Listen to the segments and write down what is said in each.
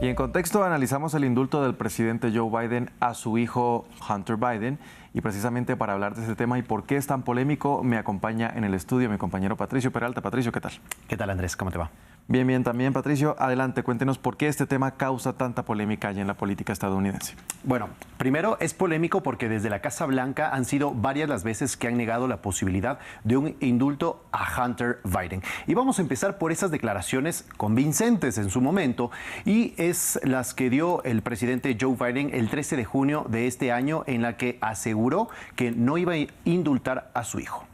Y en contexto analizamos el indulto del presidente Joe Biden a su hijo Hunter Biden. Y precisamente para hablar de este tema y por qué es tan polémico, me acompaña en el estudio mi compañero Patricio Peralta. Patricio, ¿qué tal? ¿Qué tal, Andrés? ¿Cómo te va? Bien, bien, también Patricio. Adelante, cuéntenos por qué este tema causa tanta polémica allá en la política estadounidense. Bueno, primero es polémico porque desde la Casa Blanca han sido varias las veces que han negado la posibilidad de un indulto a Hunter Biden. Y vamos a empezar por esas declaraciones convincentes en su momento, y es las que dio el presidente Joe Biden el 13 de junio de este año, en la que aseguró que no iba a indultar a su hijo.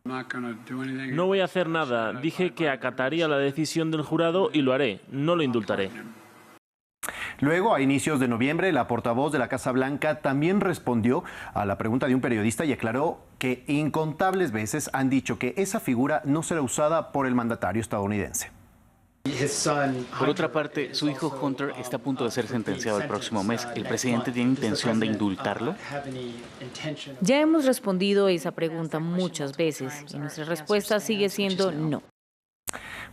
No voy a hacer nada. Dije que acataría la decisión del jurado y lo haré. No lo indultaré. Luego, a inicios de noviembre, la portavoz de la Casa Blanca también respondió a la pregunta de un periodista y aclaró que incontables veces han dicho que esa figura no será usada por el mandatario estadounidense. Por otra parte, su hijo Hunter está a punto de ser sentenciado el próximo mes. ¿El presidente tiene intención de indultarlo? Ya hemos respondido esa pregunta muchas veces y nuestra respuesta sigue siendo no.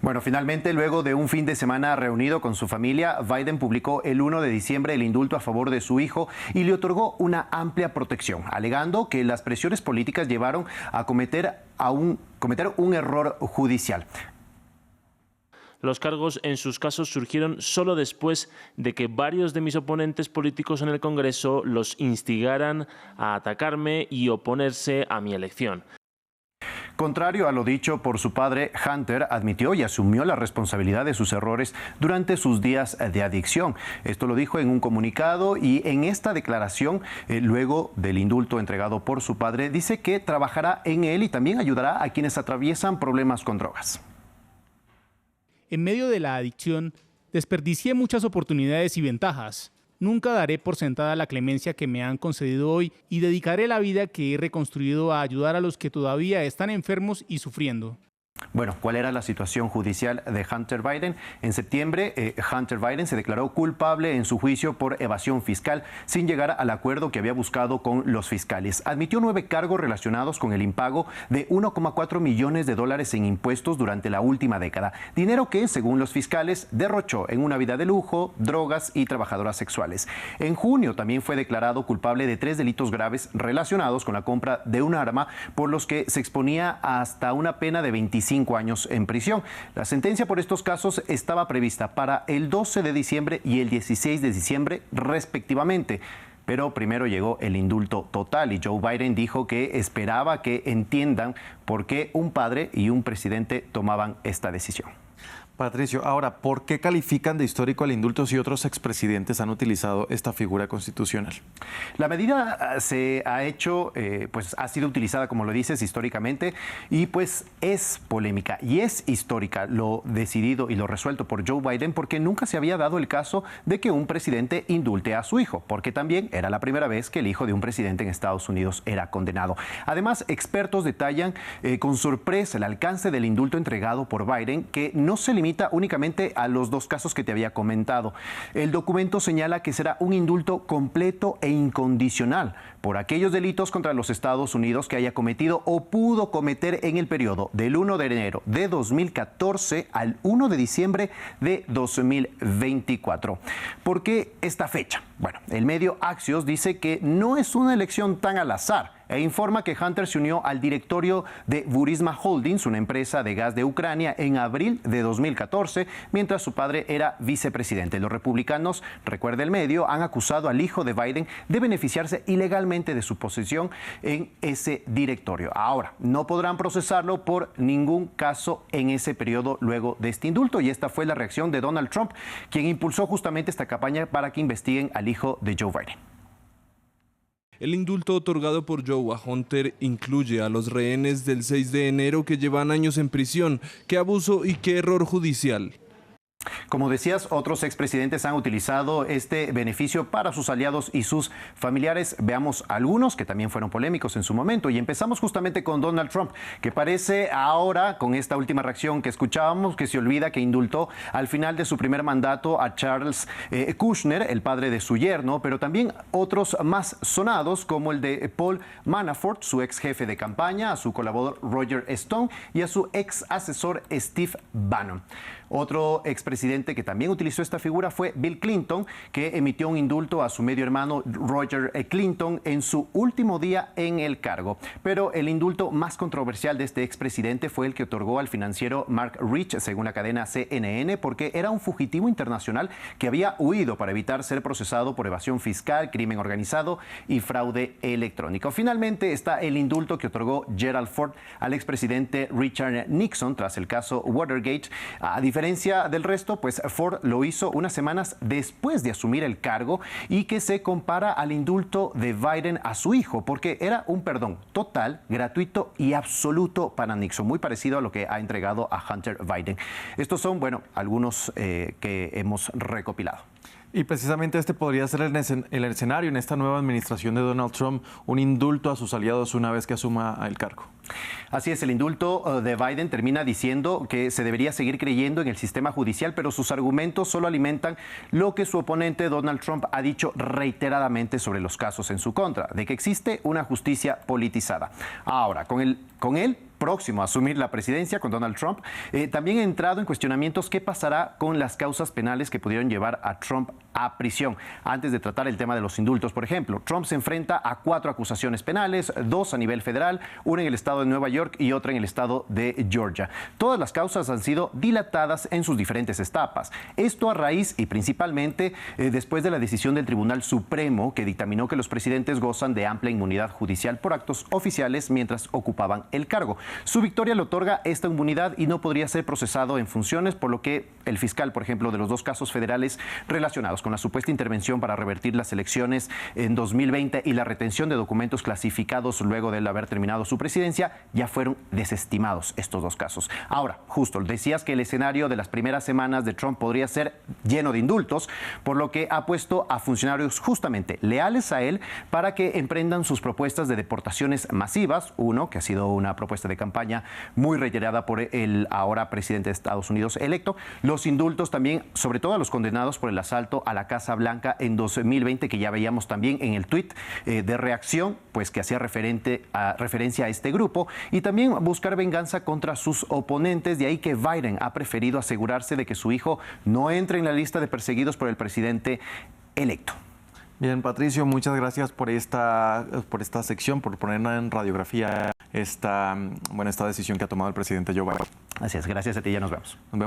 Bueno, finalmente, luego de un fin de semana reunido con su familia, Biden publicó el 1 de diciembre el indulto a favor de su hijo y le otorgó una amplia protección, alegando que las presiones políticas llevaron a cometer un error judicial. Los cargos en sus casos surgieron solo después de que varios de mis oponentes políticos en el Congreso los instigaran a atacarme y oponerse a mi elección. Contrario a lo dicho por su padre, Hunter admitió y asumió la responsabilidad de sus errores durante sus días de adicción. Esto lo dijo en un comunicado, y en esta declaración, luego del indulto entregado por su padre, dice que trabajará en él y también ayudará a quienes atraviesan problemas con drogas. En medio de la adicción, desperdicié muchas oportunidades y ventajas. Nunca daré por sentada la clemencia que me han concedido hoy y dedicaré la vida que he reconstruido a ayudar a los que todavía están enfermos y sufriendo. Bueno, ¿cuál era la situación judicial de Hunter Biden? En septiembre, Hunter Biden se declaró culpable en su juicio por evasión fiscal, sin llegar al acuerdo que había buscado con los fiscales. Admitió 9 cargos relacionados con el impago de $1,4 millones en impuestos durante la última década. Dinero que, según los fiscales, derrochó en una vida de lujo, drogas y trabajadoras sexuales. En junio también fue declarado culpable de 3 delitos graves relacionados con la compra de un arma, por los que se exponía hasta una pena de 25 años en prisión. La sentencia por estos casos estaba prevista para el 12 de diciembre y el 16 de diciembre respectivamente. Pero primero llegó el indulto total y Joe Biden dijo que esperaba que entiendan por qué un padre y un presidente tomaban esta decisión. Patricio, ahora, ¿por qué califican de histórico el indulto si otros expresidentes han utilizado esta figura constitucional? La medida se ha hecho, ha sido utilizada, como lo dices, históricamente, y pues es polémica y es histórica lo decidido y lo resuelto por Joe Biden, porque nunca se había dado el caso de que un presidente indulte a su hijo, porque también era la primera vez que el hijo de un presidente en Estados Unidos era condenado. Además, expertos detallan con sorpresa el alcance del indulto entregado por Biden, que no se limita únicamente a los 2 casos que te había comentado. El documento señala que será un indulto completo e incondicional por aquellos delitos contra los Estados Unidos que haya cometido o pudo cometer en el periodo del 1 de enero de 2014 al 1 de diciembre de 2024. ¿Por qué esta fecha? Bueno, el medio Axios dice que no es una elección tan al azar e informa que Hunter se unió al directorio de Burisma Holdings, una empresa de gas de Ucrania, en abril de 2014, mientras su padre era vicepresidente. Los republicanos, recuerda el medio, han acusado al hijo de Biden de beneficiarse ilegalmente de su posición en ese directorio. Ahora, no podrán procesarlo por ningún caso en ese periodo luego de este indulto, y esta fue la reacción de Donald Trump, quien impulsó justamente esta campaña para que investiguen al hijo de Joe Biden. El indulto otorgado por Joe a Hunter incluye a los rehenes del 6 de enero que llevan años en prisión. ¡Qué abuso y qué error judicial! Como decías, otros expresidentes han utilizado este beneficio para sus aliados y sus familiares. Veamos algunos que también fueron polémicos en su momento. Y empezamos justamente con Donald Trump, que parece ahora, con esta última reacción que escuchábamos, que se olvida que indultó al final de su primer mandato a Charles Kushner, el padre de su yerno, pero también otros más sonados, como el de Paul Manafort, su ex jefe de campaña, a su colaborador Roger Stone y a su ex asesor Steve Bannon. Otro expresidente expresidente que también utilizó esta figura fue Bill Clinton, que emitió un indulto a su medio hermano Roger Clinton en su último día en el cargo. Pero el indulto más controversial de este expresidente fue el que otorgó al financiero Mark Rich, según la cadena CNN, porque era un fugitivo internacional que había huido para evitar ser procesado por evasión fiscal, crimen organizado y fraude electrónico. Finalmente está el indulto que otorgó Gerald Ford al expresidente Richard Nixon tras el caso Watergate. A diferencia del resto, pues Ford lo hizo unas semanas después de asumir el cargo y que se compara al indulto de Biden a su hijo, porque era un perdón total, gratuito y absoluto para Nixon, muy parecido a lo que ha entregado a Hunter Biden. Estos son, bueno, algunos que hemos recopilado. Y precisamente este podría ser el escenario en esta nueva administración de Donald Trump, un indulto a sus aliados una vez que asuma el cargo. Así es, el indulto de Biden termina diciendo que se debería seguir creyendo en el sistema judicial, pero sus argumentos solo alimentan lo que su oponente Donald Trump ha dicho reiteradamente sobre los casos en su contra, de que existe una justicia politizada. Ahora, con él próximo a asumir la presidencia, con Donald Trump, también ha entrado en cuestionamientos qué pasará con las causas penales que pudieron llevar a Trump a prisión. Antes de tratar el tema de los indultos, por ejemplo, Trump se enfrenta a 4 acusaciones penales, 2 a nivel federal, una en el estado de Nueva York y otra en el estado de Georgia. Todas las causas han sido dilatadas en sus diferentes etapas. Esto a raíz y principalmente después de la decisión del Tribunal Supremo que dictaminó que los presidentes gozan de amplia inmunidad judicial por actos oficiales mientras ocupaban el cargo. Su victoria le otorga esta inmunidad y no podría ser procesado en funciones, por lo que el fiscal, por ejemplo, de los 2 casos federales relacionados con la supuesta intervención para revertir las elecciones en 2020 y la retención de documentos clasificados luego de haber terminado su presidencia, ya fueron desestimados estos 2 casos. Ahora, justo decías que el escenario de las primeras semanas de Trump podría ser lleno de indultos, por lo que ha puesto a funcionarios justamente leales a él para que emprendan sus propuestas de deportaciones masivas. Uno, que ha sido una propuesta de campaña muy reiterada por el ahora presidente de Estados Unidos electo. Los indultos también, sobre todo a los condenados por el asalto a la Casa Blanca en 2020, que ya veíamos también en el tuit de reacción, pues que hacía referencia a este grupo, y también buscar venganza contra sus oponentes. De ahí que Biden ha preferido asegurarse de que su hijo no entre en la lista de perseguidos por el presidente electo. Bien, Patricio, muchas gracias por esta sección, por poner en radiografía esta decisión que ha tomado el presidente Joe Biden. Así es, gracias a ti, ya nos vemos.